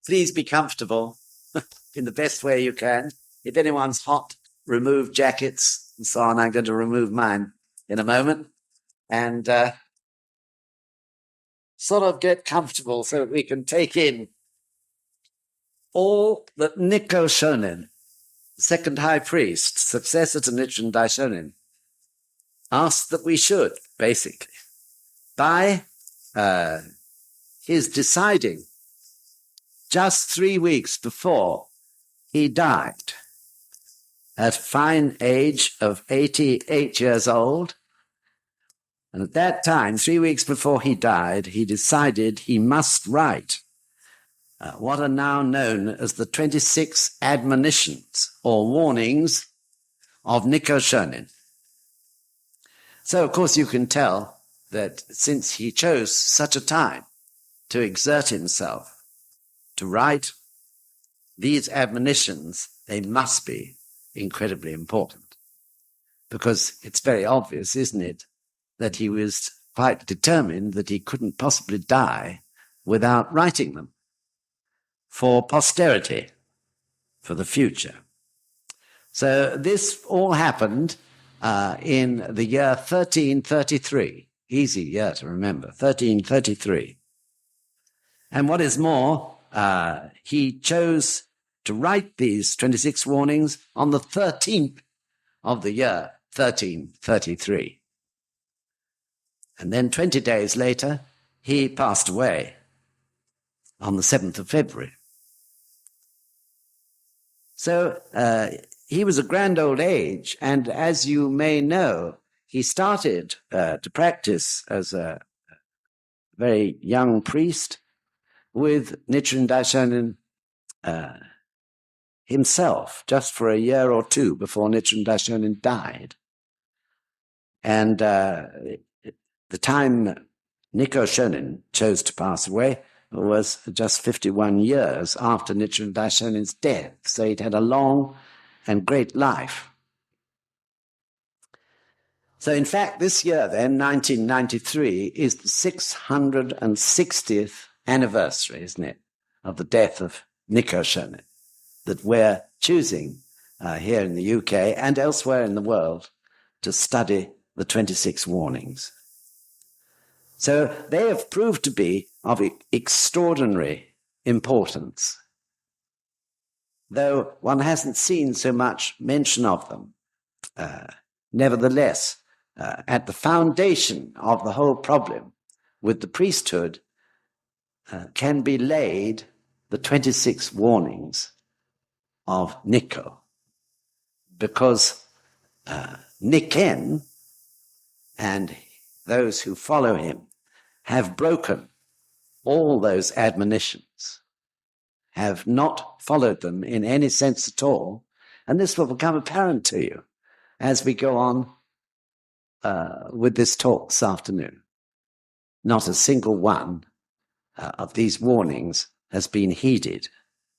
Please be comfortable in the best way you can. If anyone's hot, remove jackets and so on. I'm going to remove mine in a moment. And sort of get comfortable so that we can take in all that Nikko Shonin, second high priest, successor to Nichiren Daishonin, asked that we should, basically, by his deciding just 3 weeks before he died, at a fine age of 88 years old. And at that time, 3 weeks before he died, he decided he must write what are now known as the 26 admonitions or warnings of Nikko Shonin. So, of course, you can tell that since he chose such a time to exert himself, to write these admonitions, they must be incredibly important. Because it's very obvious, isn't it, that he was quite determined that he couldn't possibly die without writing them for posterity, for the future. So this all happened in the year 1333. Easy year to remember, 1333. And what is more, he chose to write these 26 warnings on the 13th of the year 1333. And then 20 days later, he passed away on the 7th of February. So he was a grand old age, and as you may know, he started to practice as a very young priest with Nichiren Daishonin himself, just for a year or two before Nichiren Daishonin died. And the time Nikko Shonin chose to pass away was just 51 years after Nichiren Daishonin's death. So he'd had a long and great life. So in fact, this year then, 1993, is the 660th anniversary, isn't it, of the death of Nikko Shonin, that we're choosing here in the UK and elsewhere in the world to study the 26 warnings. So they have proved to be of extraordinary importance, though one hasn't seen so much mention of them. Nevertheless, at the foundation of the whole problem with the priesthood can be laid the 26 warnings of Nikko, because Nichiren and those who follow him have broken all those admonitions, have not followed them in any sense at all, and this will become apparent to you as we go on with this talk this afternoon. Not a single one of these warnings has been heeded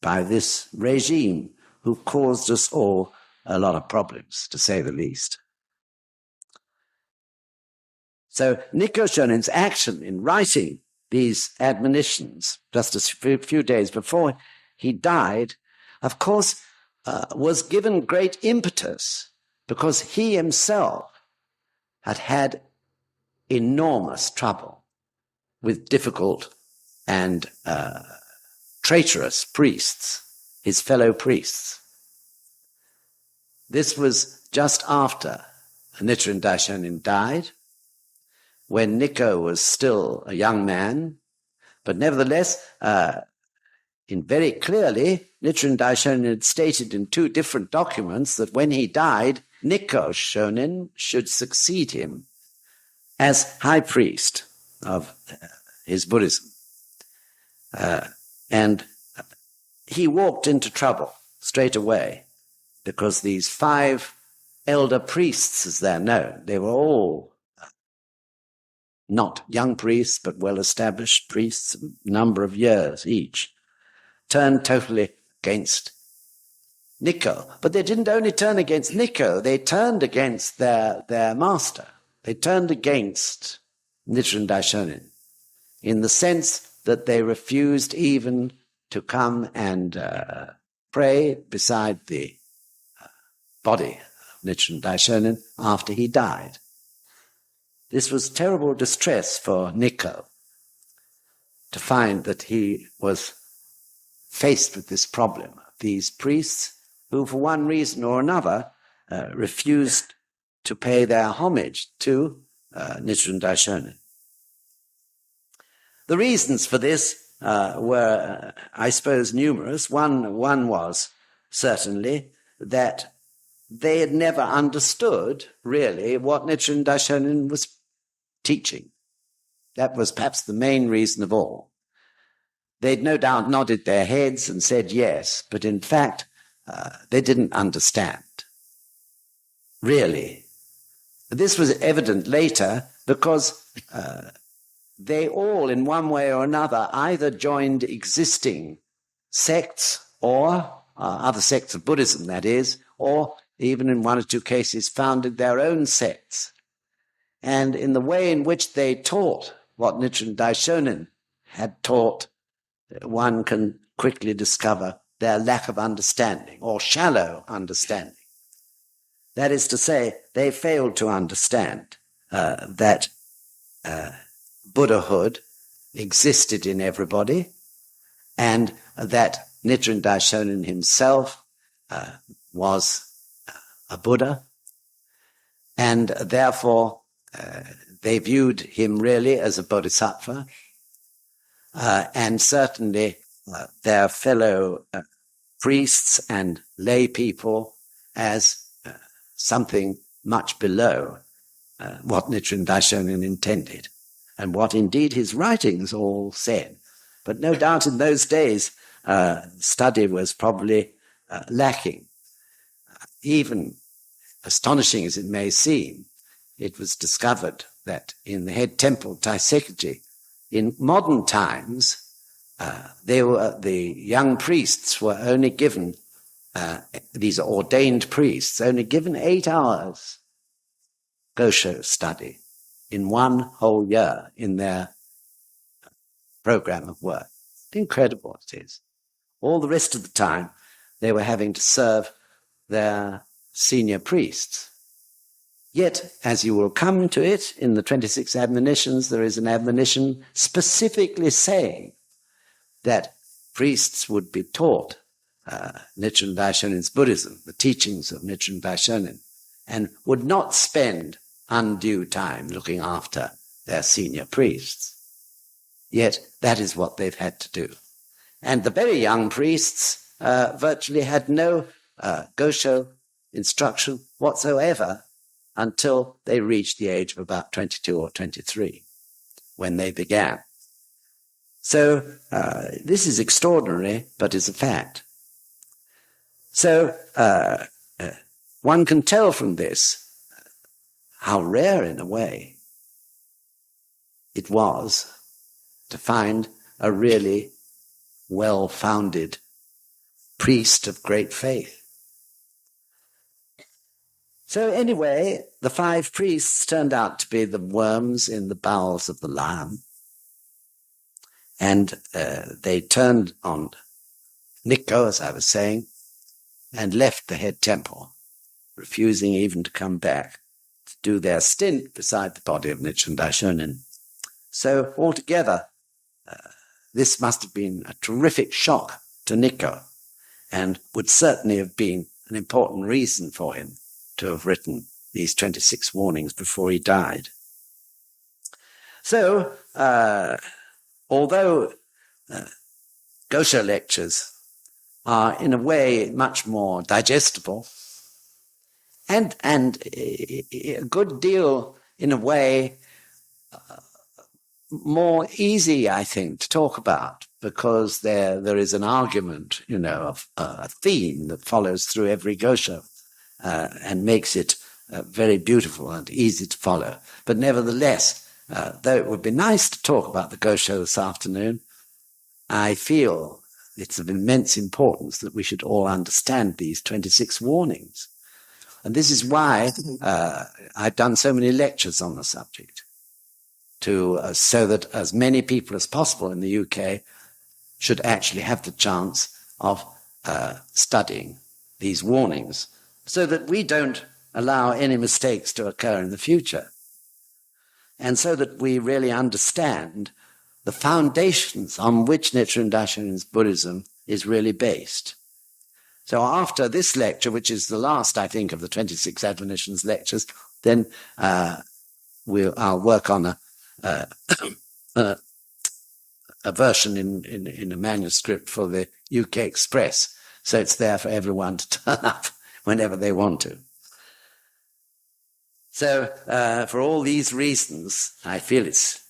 by this regime who caused us all a lot of problems, to say the least. So Nikko Shonin's action in writing these admonitions just a few days before he died, of course, was given great impetus because he himself had had enormous trouble with difficult and traitorous priests, his fellow priests. This was just after Nichiren Daishonin died, when Nikko was still a young man, but nevertheless, very clearly, Nichiren Daishonin had stated in 2 different documents that when he died, Nikko Shonin should succeed him as high priest of his Buddhism. And he walked into trouble straight away because these 5 elder priests, as they're known, they were all not young priests, but well-established priests, a number of years each, turned totally against Nikko. But they didn't only turn against Nikko, they turned against their master. They turned against Nichiren Daishonin in the sense that they refused even to come and pray beside the body of Nichiren Daishonin after he died. This was terrible distress for Nikko to find that he was faced with this problem of these priests who, for one reason or another, refused to pay their homage to Nichiren Daishonin. The reasons for this were, I suppose, numerous. One was certainly that they had never understood, really, what Nichiren Daishonin was teaching. That was perhaps the main reason of all. They'd no doubt nodded their heads and said yes, but in fact, they didn't understand. Really. This was evident later because they all, in one way or another, either joined existing sects or other sects of Buddhism, that is, or even in one or two cases founded their own sects. And in the way in which they taught what Nichiren Daishonin had taught, one can quickly discover their lack of understanding or shallow understanding. That is to say, they failed to understand that Buddhahood existed in everybody and that Nichiren Daishonin himself was a Buddha, and therefore they viewed him really as a bodhisattva, and certainly their fellow priests and lay people as something much below what Nichiren Daishonin intended, and what indeed his writings all said. But no doubt in those days, study was probably lacking. Even astonishing as it may seem, it was discovered that in the head temple Taiseki, in modern times, the young priests were only given, these are ordained priests, only given 8 hours Gosho study in one whole year in their program of work. Incredible it is. All the rest of the time, they were having to serve their senior priests. Yet, as you will come to it, in the 26 admonitions, there is an admonition specifically saying that priests would be taught Nichiren Daishonin's Buddhism, the teachings of Nichiren Daishonin, and would not spend undue time looking after their senior priests. Yet, that is what they've had to do. And the very young priests virtually had no Gosho instruction whatsoever until they reached the age of about 22 or 23, when they began. So this is extraordinary, but is a fact. So one can tell from this how rare, in a way, it was to find a really well-founded priest of great faith. So anyway, the 5 priests turned out to be the worms in the bowels of the lion. And they turned on Nikko, as I was saying, and left the head temple, refusing even to come back to do their stint beside the body of Nichiren Daishonin. So altogether, this must have been a terrific shock to Nikko, and would certainly have been an important reason for him to have written these 26 warnings before he died. So, although Gosho lectures are in a way much more digestible, and a good deal, in a way, more easy, I think, to talk about, because there is an argument, of a theme that follows through every Gosho, and makes it very beautiful and easy to follow. But nevertheless, though it would be nice to talk about the Gosho this afternoon, I feel it's of immense importance that we should all understand these 26 warnings. And this is why I've done so many lectures on the subject, so that as many people as possible in the UK should actually have the chance of studying these warnings so that we don't allow any mistakes to occur in the future, and so that we really understand the foundations on which Nichiren Daishonin's Buddhism is really based. So after this lecture, which is the last, I think, of the 26 Admonitions lectures, then I'll work on a version in a manuscript for the UK Express, so it's there for everyone to turn up whenever they want to. So for all these reasons, I feel it's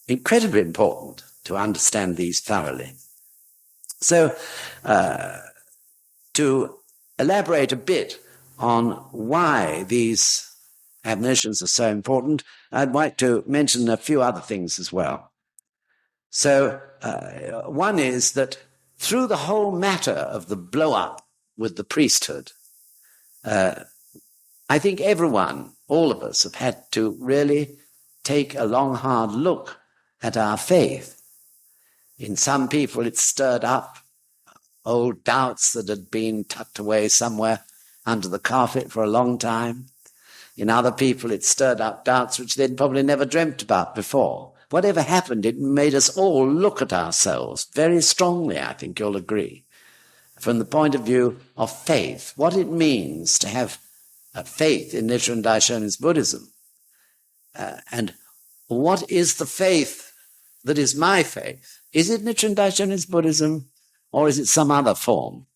incredibly important to understand these thoroughly. So to elaborate a bit on why these admonitions are so important, I'd like to mention a few other things as well. So one is that through the whole matter of the blow-up with the priesthood, I think everyone, all of us, have had to really take a long, hard look at our faith. In some people, it's stirred up old doubts that had been tucked away somewhere under the carpet for a long time. In other people, it stirred up doubts which they'd probably never dreamt about before. Whatever happened, it made us all look at ourselves very strongly, I think you'll agree, from the point of view of faith, what it means to have faith in Nichiren Daishonin's Buddhism, and what is the faith that is my faith? Is it Nichiren Daishonin's Buddhism, or is it some other form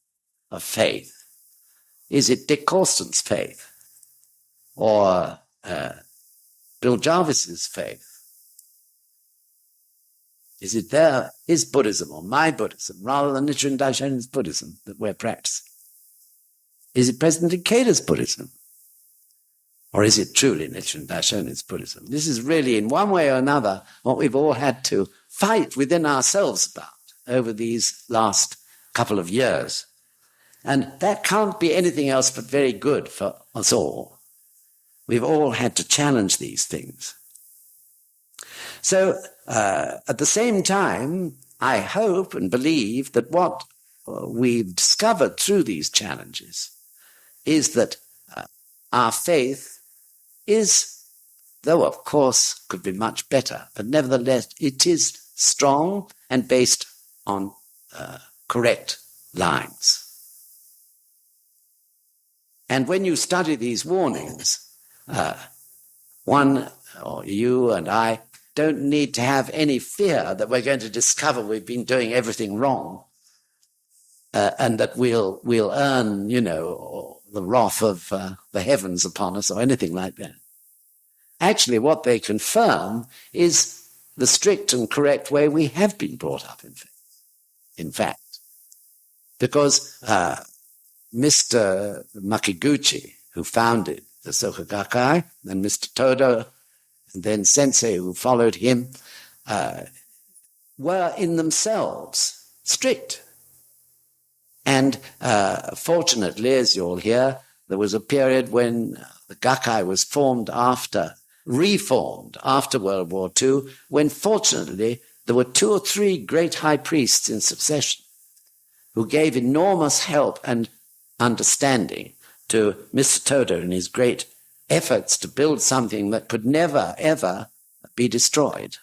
of faith? Is it Dick Corsten's faith, or Bill Jarvis's faith? Is it his Buddhism or my Buddhism, rather than Nichiren Daishonin's Buddhism that we're practicing? Is it President Ikeda's Buddhism? Or is it truly Nichiren Daishonin's Buddhism? This is really, in one way or another, what we've all had to fight within ourselves about over these last couple of years. And that can't be anything else but very good for us all. We've all had to challenge these things. So, at the same time, I hope and believe that what we've discovered through these challenges is that our faith is, though of course could be much better, but nevertheless it is strong and based on correct lines. And when you study these warnings, one, or you and I, don't need to have any fear that we're going to discover we've been doing everything wrong, and that we'll earn, the wrath of the heavens upon us or anything like that. Actually, what they confirm is the strict and correct way we have been brought up in fact. Because Mr. Makiguchi, who founded the Soka Gakkai, and Mr. Todo, and then Sensei, who followed him, were in themselves strict. And fortunately, as you'll hear, there was a period when the Gakkai was reformed after World War II, when fortunately there were 2 or 3 great high priests in succession who gave enormous help and understanding to Mr. Todo in his great efforts to build something that could never, ever be destroyed.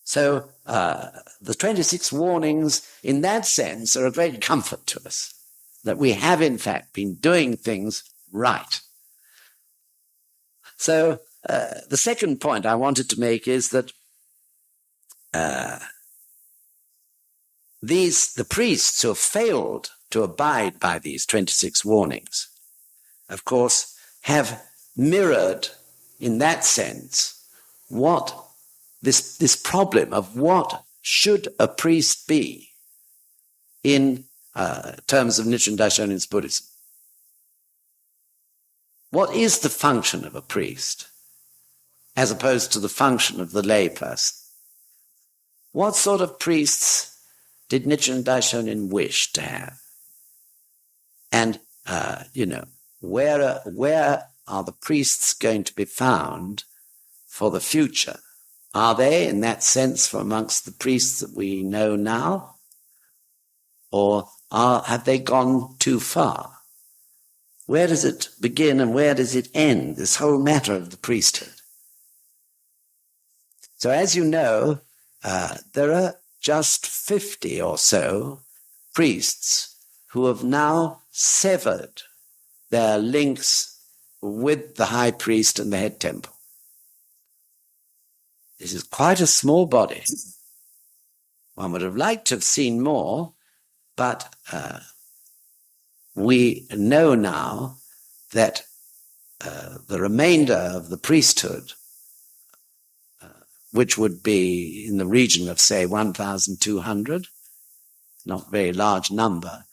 So the 26 warnings, in that sense, are a great comfort to us, that we have, in fact, been doing things right. So the second point I wanted to make is that the priests who have failed to abide by these 26 warnings, of course, have mirrored, in that sense, what this problem of what should a priest be in terms of Nichiren Daishonin's Buddhism. What is the function of a priest as opposed to the function of the layperson? What sort of priests did Nichiren Daishonin wish to have? And, where are the priests going to be found for the future Are they, in that sense, from amongst the priests that we know now? Or have they gone too far? Where does it begin and where does it end, this whole matter of the priesthood? So as you know, there are just 50 or so priests who have now severed their links with the high priest and the head temple. This is quite a small body. One would have liked to have seen more, but we know now that the remainder of the priesthood, which would be in the region of, say, 1,200, not a very large number,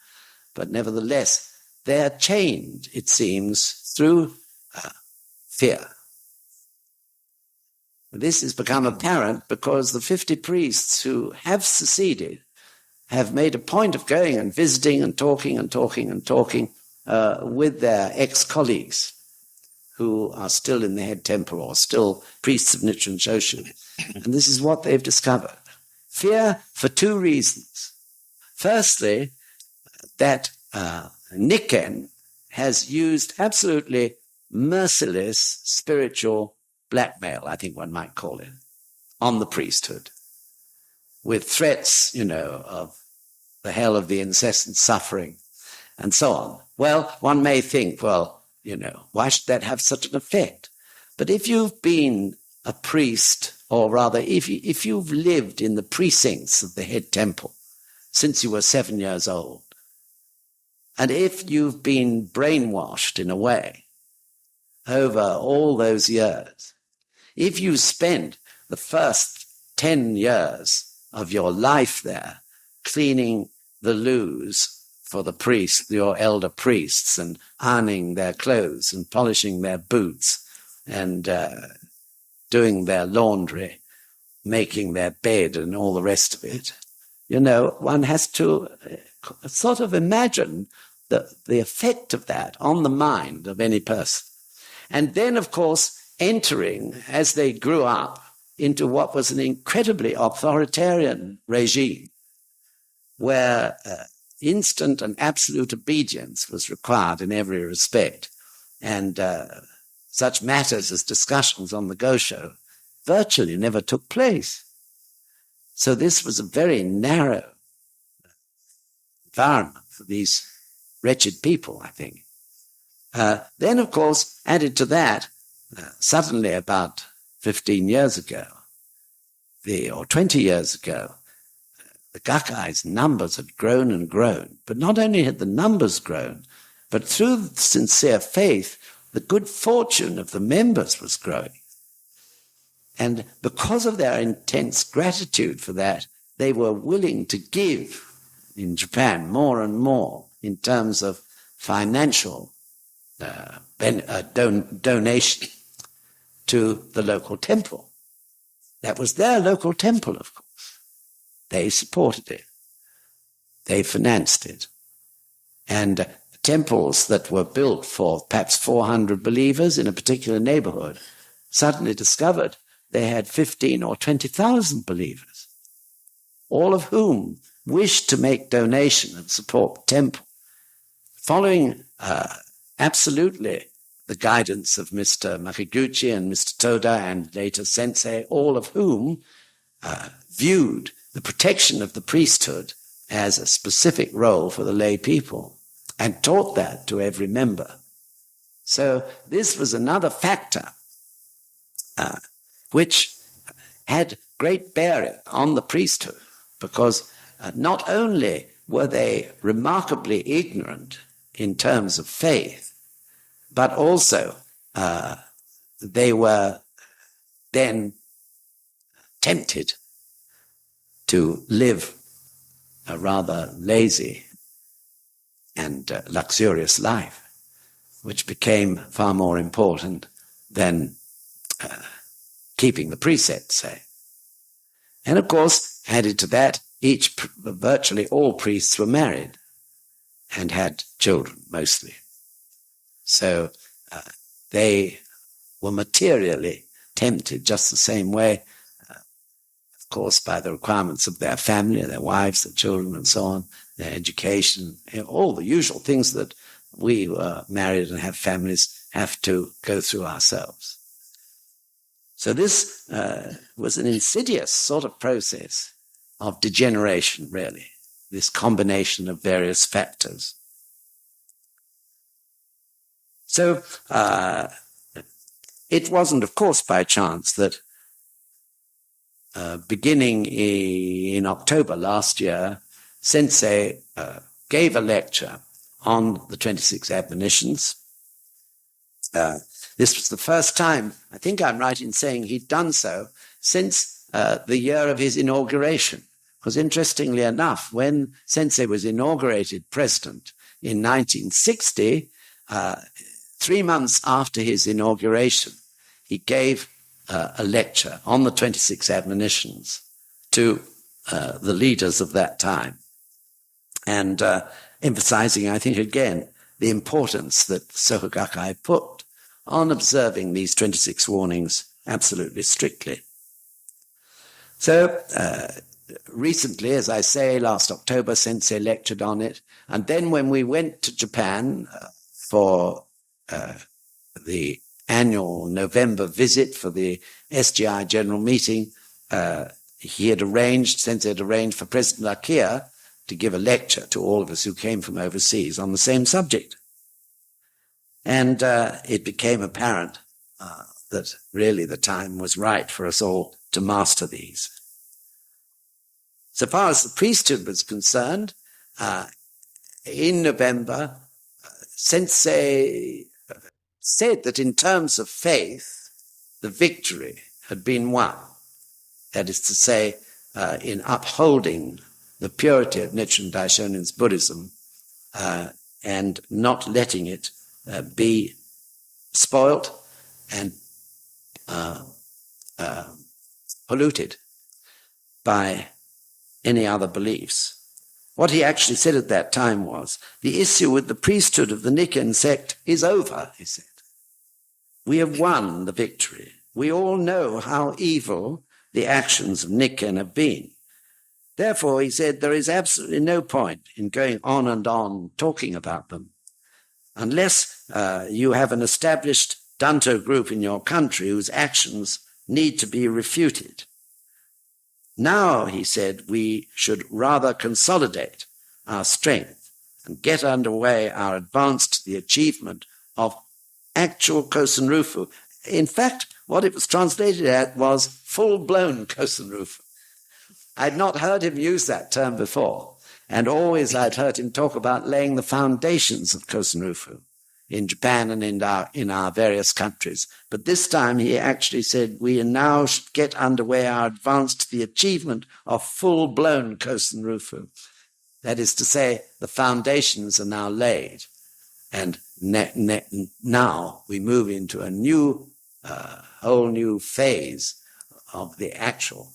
but nevertheless, they are chained, it seems, through fear. This has become apparent because the 50 priests who have seceded have made a point of going and visiting and talking with their ex-colleagues who are still in the head temple or still priests of Nichiren Shoshu. And this is what they've discovered. Fear for two reasons. Firstly, that Nichiren has used absolutely merciless spiritual blackmail, I think one might call it, on the priesthood, with threats, of the hell of the incessant suffering and so on. Well, one may think, why should that have such an effect? But if you've been a priest, or rather, if you've lived in the precincts of the head temple since you were 7 years old, and if you've been brainwashed in a way over all those years, if you spent the first 10 years of your life there cleaning the loos for the priests, your elder priests, and ironing their clothes and polishing their boots and doing their laundry, making their bed and all the rest of it, one has to sort of imagine the effect of that on the mind of any person. And then, of course, entering, as they grew up, into what was an incredibly authoritarian regime, where instant and absolute obedience was required in every respect. And such matters as discussions on the Gosho virtually never took place. So this was a very narrow environment for these wretched people, I think. Then, of course, added to that, suddenly about 15 years ago, or 20 years ago, the Gakkai's numbers had grown and grown. But not only had the numbers grown, but through sincere faith, the good fortune of the members was growing. And because of their intense gratitude for that, they were willing to give in Japan more and more in terms of financial donation to the local temple. That was their local temple, of course. They supported it. They financed it. And temples that were built for perhaps 400 believers in a particular neighborhood suddenly discovered they had 15 or 20,000 believers, all of whom wished to make donation and support the temple, following absolutely the guidance of Mr. Makiguchi and Mr. Toda and later Sensei, all of whom viewed the protection of the priesthood as a specific role for the lay people and taught that to every member. So this was another factor which had great bearing on the priesthood, because not only were they remarkably ignorant in terms of faith, but also they were then tempted to live a rather lazy and luxurious life, which became far more important than keeping the precepts, say. And of course, added to that, virtually all priests were married and had children, mostly. So they were materially tempted just the same way course, by the requirements of their family, their wives, their children, and so on, their education, all the usual things that we who are married and have families have to go through ourselves. So this was an insidious sort of process of degeneration, really, this combination of various factors. So it wasn't, of course, by chance that beginning in October last year, Sensei gave a lecture on the 26 Admonitions. This was the first time, I think I'm right in saying, he'd done so since the year of his inauguration. Because interestingly enough, when Sensei was inaugurated president in 1960, 3 months after his inauguration, he gave a lecture on the 26 Admonitions to the leaders of that time, and emphasizing, I think, again, the importance that Soka Gakkai put on observing these 26 warnings absolutely strictly. So recently, as I say, last October, Sensei lectured on it, and then when we went to Japan for the annual November visit for the SGI General Meeting, Sensei had arranged for President Akiya to give a lecture to all of us who came from overseas on the same subject. And it became apparent that really the time was right for us all to master these. So far as the priesthood was concerned, in November, Sensei said that in terms of faith, the victory had been won. That is to say, in upholding the purity of Nichiren Daishonin's Buddhism and not letting it be spoilt and polluted by any other beliefs. What he actually said at that time was, the issue with the priesthood of the Nichiren sect is over, he said. We have won the victory. We all know how evil the actions of Nichiren have been. Therefore, he said, there is absolutely no point in going on and on talking about them unless you have an established Danto group in your country whose actions need to be refuted. Now, he said, we should rather consolidate our strength and get underway our advance to the achievement of actual Kosen-rufu. In fact, what it was translated at was full-blown Kosen-rufu. I'd not heard him use that term before, and always I'd heard him talk about laying the foundations of Kosen-rufu in Japan and in our various countries. But this time he actually said, we now should get underway our advance to the achievement of full-blown Kosen-rufu. That is to say, the foundations are now laid, and now we move into a new, whole new phase of the actual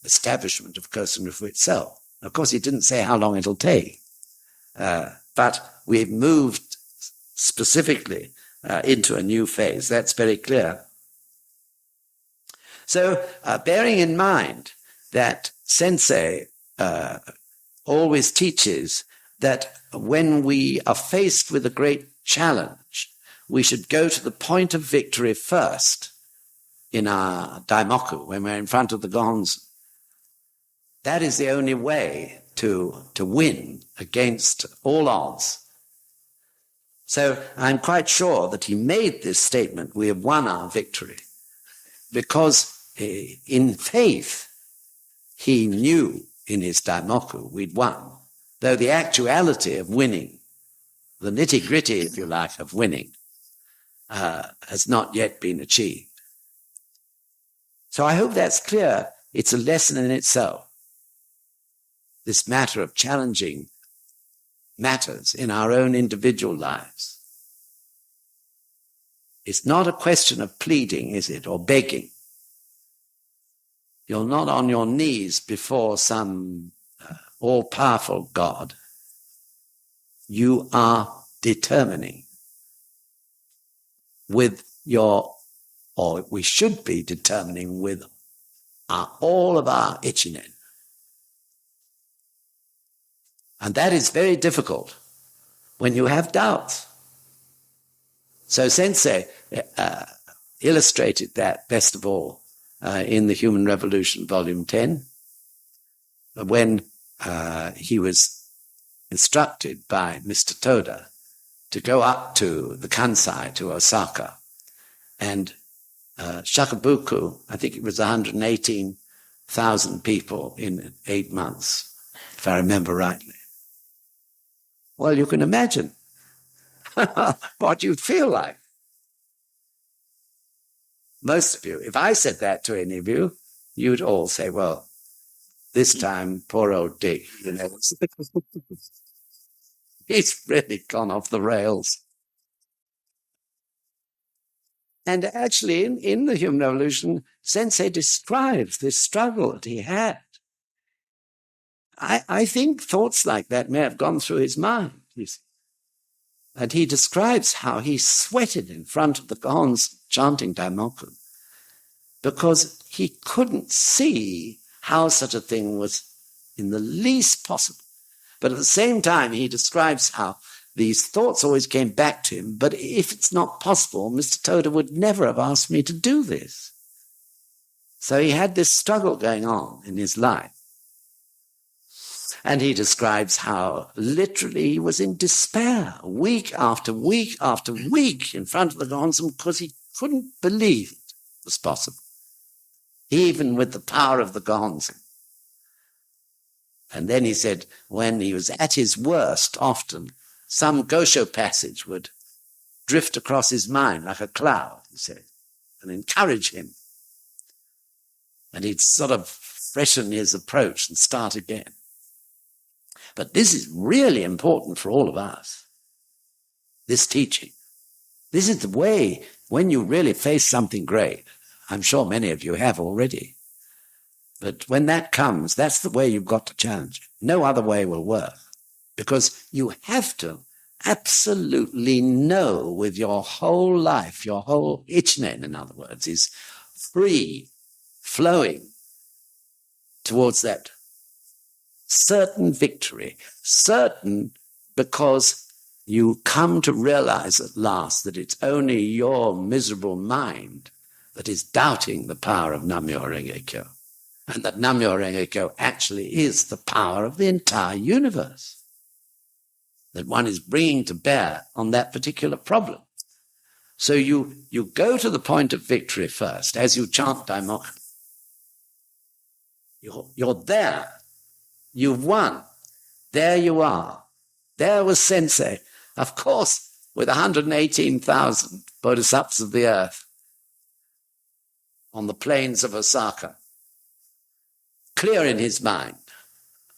establishment of Kosen-rufu itself. Of course, he didn't say how long it'll take, but we've moved specifically into a new phase. That's very clear. So, bearing in mind that Sensei always teaches that when we are faced with a great challenge, we should go to the point of victory first in our daimoku, when we're in front of the gonzo. That is the only way to win against all odds. So I'm quite sure that he made this statement, we have won our victory, because in faith he knew in his daimoku we'd won, though the actuality of winning, the nitty-gritty, if you like, of winning, has not yet been achieved. So I hope that's clear. It's a lesson in itself, this matter of challenging matters in our own individual lives. It's not a question of pleading, is it, or begging. You're not on your knees before some all-powerful God. You are determining with your, or we should be determining with are all of our Ichinen. And that is very difficult when you have doubts. So Sensei illustrated that best of all in The Human Revolution, Volume 10, when he was instructed by Mr. Toda to go up to the Kansai, to Osaka, and Shakabuku, I think it was 118,000 people in 8 months, if I remember rightly. Well, you can imagine what you'd feel like. Most of you, if I said that to any of you, you'd all say, well, this time, poor old Dick, you know, he's really gone off the rails. And actually, in The Human Revolution, Sensei describes this struggle that he had. I think thoughts like that may have gone through his mind, you see. And he describes how he sweated in front of the gons chanting Daimoku because he couldn't see how such a thing was in the least possible. But at the same time, he describes how these thoughts always came back to him, but if it's not possible, Mr. Toda would never have asked me to do this. So he had this struggle going on in his life. And he describes how literally he was in despair week after week after week in front of the Gonzam because he couldn't believe it was possible, even with the power of the Gonzam. And then he said when he was at his worst, often some Gosho passage would drift across his mind like a cloud, he said, and encourage him. And he'd sort of freshen his approach and start again. But this is really important for all of us, this teaching. This is the way when you really face something great. I'm sure many of you have already. But when that comes, that's the way you've got to challenge it. No other way will work. Because you have to absolutely know with your whole life, your whole Ichinen, in other words, is free, flowing towards that certain victory, certain because you come to realize at last that it's only your miserable mind that is doubting the power of Nam-myoho Renge Kyo, and that Nam-myoho Renge Kyo actually is the power of the entire universe that one is bringing to bear on that particular problem. So you go to the point of victory first as you chant Daimoku. You're there. You've won. There you are. There was Sensei, of course, with 118,000 bodhisattvas of the earth on the plains of Osaka, clear in his mind.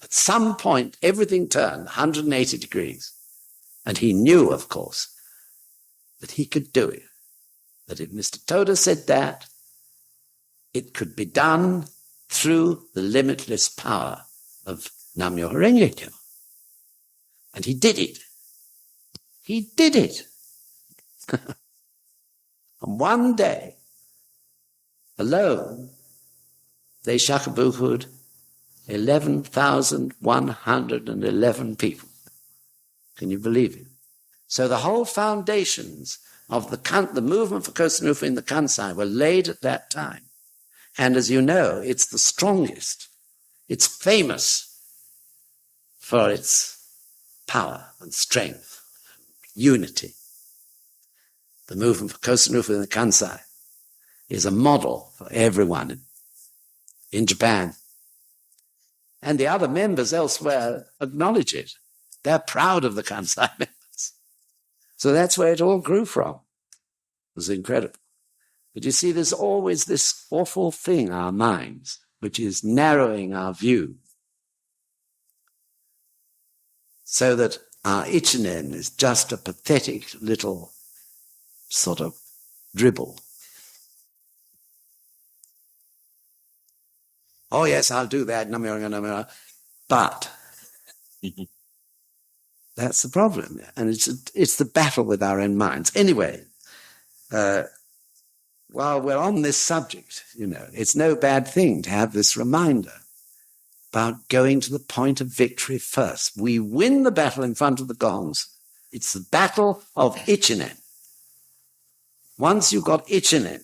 At some point, everything turned 180 degrees. And he knew, of course, that he could do it. That if Mr. Toda said that, it could be done through the limitless power of Nam-myoho Renge Kyo. And he did it. He did it. And one day, alone, they shakabuku'd 11,111 people. Can you believe it? So the whole foundations of the movement for Kosen-rufu in the Kansai were laid at that time. And as you know, it's the strongest. It's famous for its power and strength, unity. The movement for Kosen-rufu in the Kansai is a model for everyone in Japan. And the other members elsewhere acknowledge it. They're proud of the Kansai members. So that's where it all grew from. It was incredible. But you see, there's always this awful thing, our minds, which is narrowing our view. So that our Ichinen is just a pathetic little sort of dribble. Oh yes, I'll do that. But that's the problem. And it's the battle with our own minds. Anyway, while we're on this subject, it's no bad thing to have this reminder about going to the point of victory first. We win the battle in front of the gongs. It's the battle of Nichiren. Once you've got Nichiren,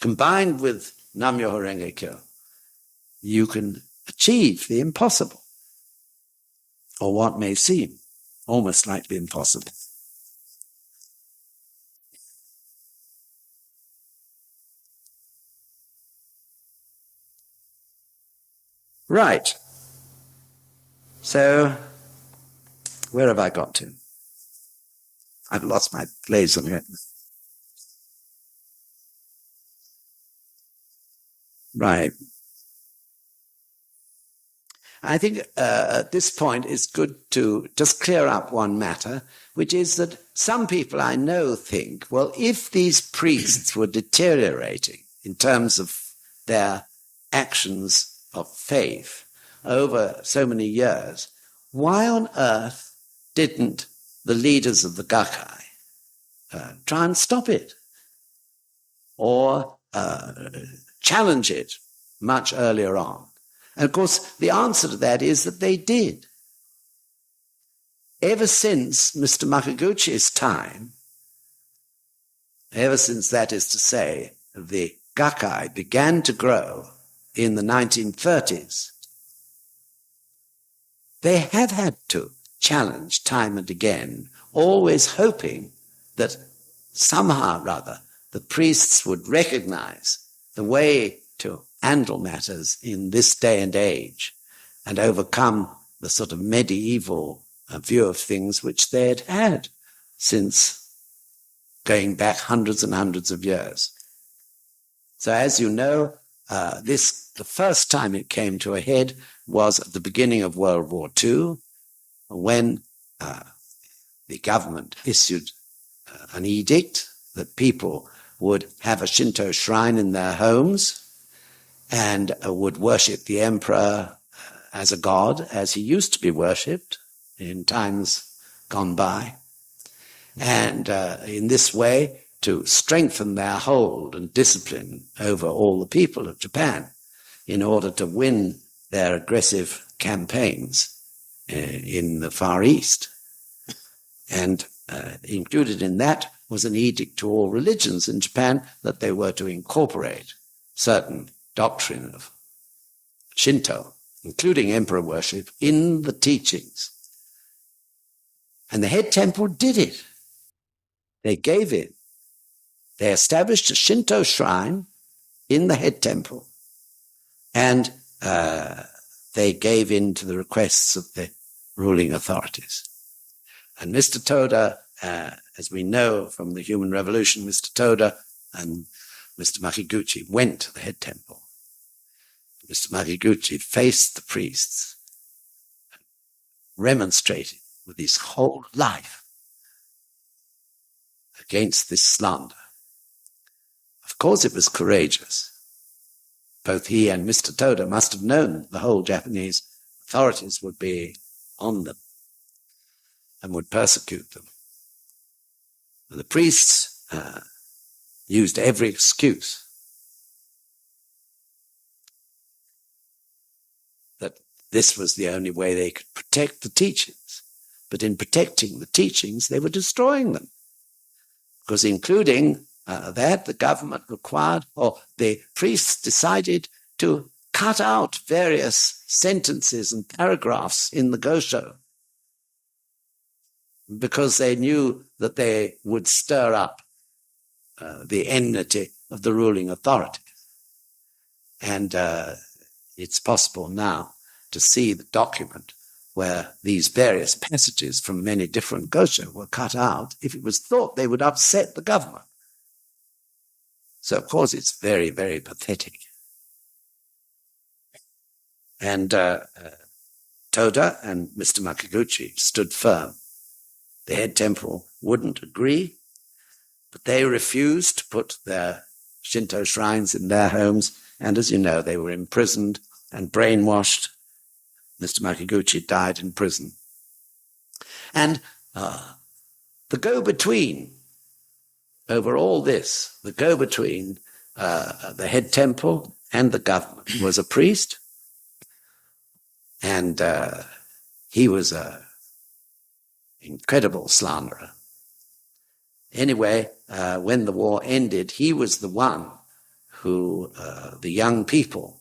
combined with Nam-myoho Renge Kyo, you can achieve the impossible, or what may seem almost like the impossible. Right. So, where have I got to? I've lost my place on it. Right. I think at this point it's good to just clear up one matter, which is that some people I know think, well, if these priests were deteriorating in terms of their actions of faith over so many years, why on earth didn't the leaders of the Gakkai try and stop it or challenge it much earlier on? And of course, the answer to that is that they did. Ever since Mr. Makaguchi's time, ever since, that is to say, the Gakkai began to grow in the 1930s, they have had to challenge time and again, always hoping that somehow or other the priests would recognize the way to handle matters in this day and age and overcome the sort of medieval view of things which they had had since going back hundreds and hundreds of years. So as you know, the first time it came to a head was at the beginning of World War II, when the government issued an edict that people would have a Shinto shrine in their homes and would worship the emperor as a god, as he used to be worshipped in times gone by. And in this way, to strengthen their hold and discipline over all the people of Japan in order to win their aggressive campaigns in the Far East. And included in that was an edict to all religions in Japan that they were to incorporate certain doctrine of Shinto, including emperor worship, in the teachings. And the head temple did it. They gave in. They established a Shinto shrine in the head temple, and they gave in to the requests of the ruling authorities. And Mr. Toda, as we know from the Human Revolution, Mr. Toda and Mr. Makiguchi went to the head temple. Mr. Makiguchi faced the priests, remonstrated with his whole life against this slander. Of course it was courageous. Both he and Mr. Toda must have known the whole Japanese authorities would be on them and would persecute them. And the priests used every excuse that this was the only way they could protect the teachings. But in protecting the teachings, they were destroying them. Because including that, the government required, or the priests decided to cut out various sentences and paragraphs in the Gosho because they knew that they would stir up the enmity of the ruling authority. And it's possible now to see the document where these various passages from many different Gosho were cut out if it was thought they would upset the government. So, of course, it's very, very pathetic. And Toda and Mr. Makiguchi stood firm. The head temple wouldn't agree, but they refused to put their Shinto shrines in their homes, and as you know, they were imprisoned and brainwashed. Mr. Makiguchi died in prison. And the go-between over all this, the go-between, the head temple and the government, was a priest, and he was an incredible slanderer. Anyway, when the war ended, he was the one who, the young people,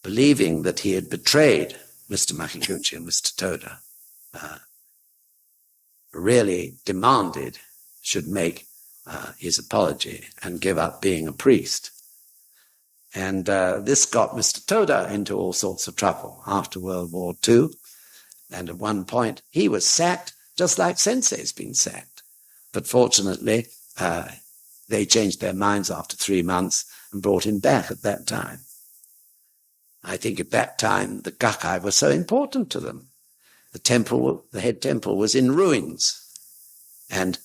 believing that he had betrayed Mr. Makiguchi and Mr. Toda, really demanded should make his apology and give up being a priest. And this got Mr. Toda into all sorts of trouble after World War II. And at one point, he was sacked just like Sensei's been sacked. But fortunately, they changed their minds after 3 months and brought him back at that time. I think at that time, the Gakkai was so important to them. The temple, the head temple, was in ruins. And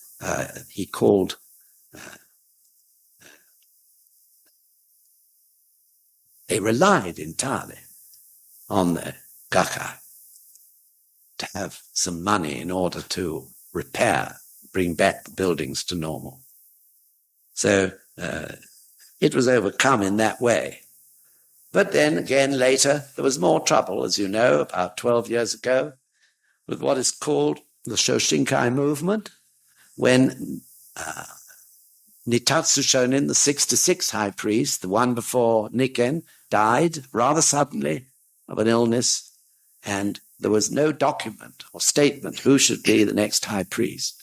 he called they relied entirely on the Gakkai to have some money in order to repair, bring back the buildings to normal. So it was overcome in that way. But then again, later, there was more trouble, as you know, about 12 years ago, with what is called the Shoshinkai movement, when Nitatsu Shonin, the 66th high priest, the one before Nichiren, died rather suddenly of an illness, and there was no document or statement who should be the next high priest.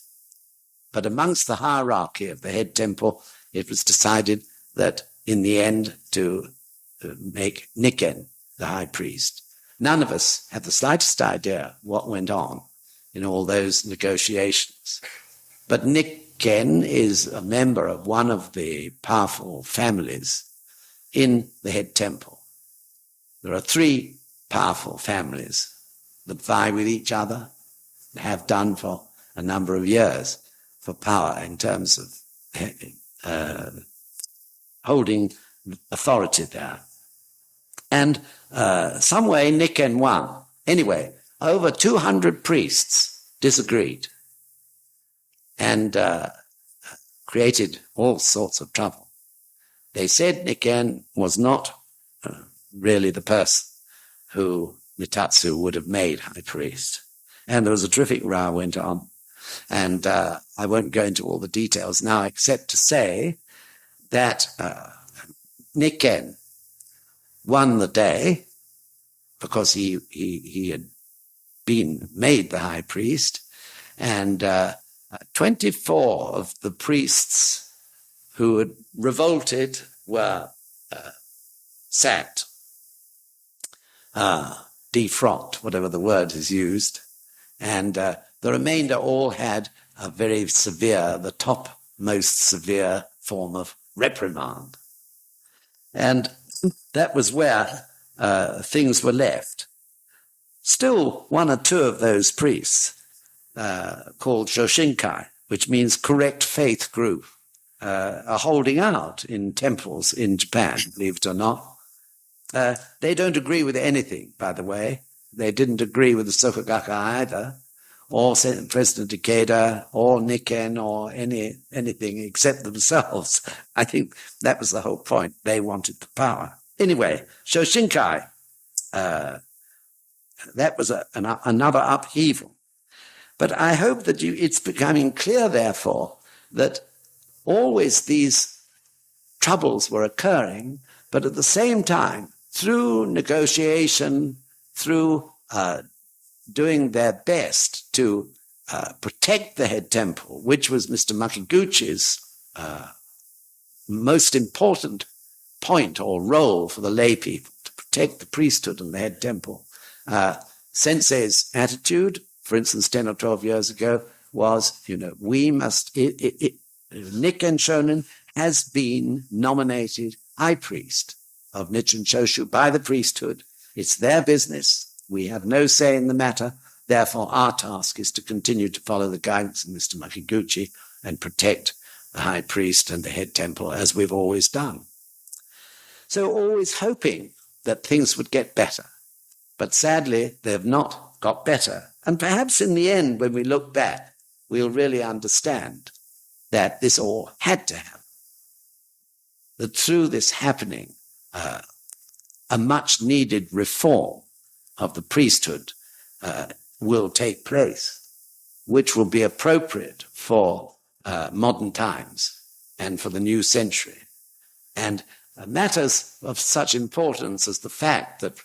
But amongst the hierarchy of the head temple, it was decided that in the end to make Nichiren the high priest. None of us had the slightest idea what went on in all those negotiations. But Nichiren is a member of one of the powerful families in the head temple. There are 3 powerful families that vie with each other, and have done for a number of years, for power in terms of holding authority there. And some way Nichiren won. Anyway, over 200 priests disagreed and created all sorts of trouble. They said Nichiren was not really the person who Nitatsu would have made high priest. And there was a terrific row went on. And I won't go into all the details now, except to say that Nichiren won the day because he had been made the high priest, and 24 of the priests who had revolted were sacked, defrocked, whatever the word is used, and the remainder all had a very severe, the top most severe form of reprimand. And that was where things were left. Still, 1 or 2 of those priests, called Shoshinkai, which means correct faith group, are holding out in temples in Japan, believe it or not. They don't agree with anything, by the way. They didn't agree with the Soka Gakkai either, or President Ikeda, or Nichiren, or anything except themselves. I think that was the whole point. They wanted the power. Anyway, Shoshinkai, that was another upheaval. But I hope that it's becoming clear, therefore, that always these troubles were occurring, but at the same time, through negotiation, through doing their best to protect the head temple, which was Mr. Makiguchi's most important point or role for the lay people, to protect the priesthood and the head temple. Sensei's attitude, for instance, 10 or 12 years ago, was, we must, Nikko Shonin has been nominated high priest of Nichiren Shoshu by the priesthood. It's their business. We have no say in the matter. Therefore, our task is to continue to follow the guidance of Mr. Makiguchi and protect the high priest and the head temple as we've always done. So always hoping that things would get better. But sadly, they have not got better. And perhaps in the end, when we look back, we'll really understand that this all had to happen. That through this happening, a much needed reform of the priesthood will take place, which will be appropriate for modern times and for the new century. And matters of such importance as the fact that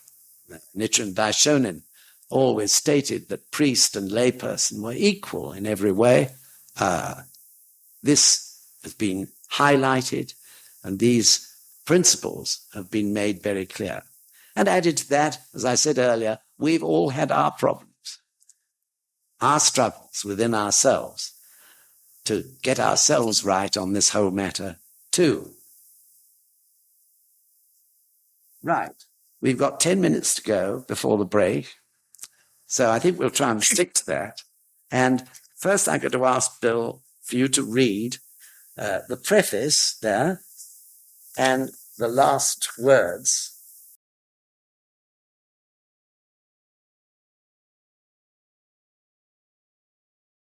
Nichiren Daishonin always stated that priest and layperson were equal in every way. This has been highlighted, and these principles have been made very clear. And added to that, as I said earlier, we've all had our problems, our struggles within ourselves to get ourselves right on this whole matter too. Right. We've got 10 minutes to go before the break, so I think we'll try and stick to that. And first I'm going to ask Bill for you to read the preface there and the last words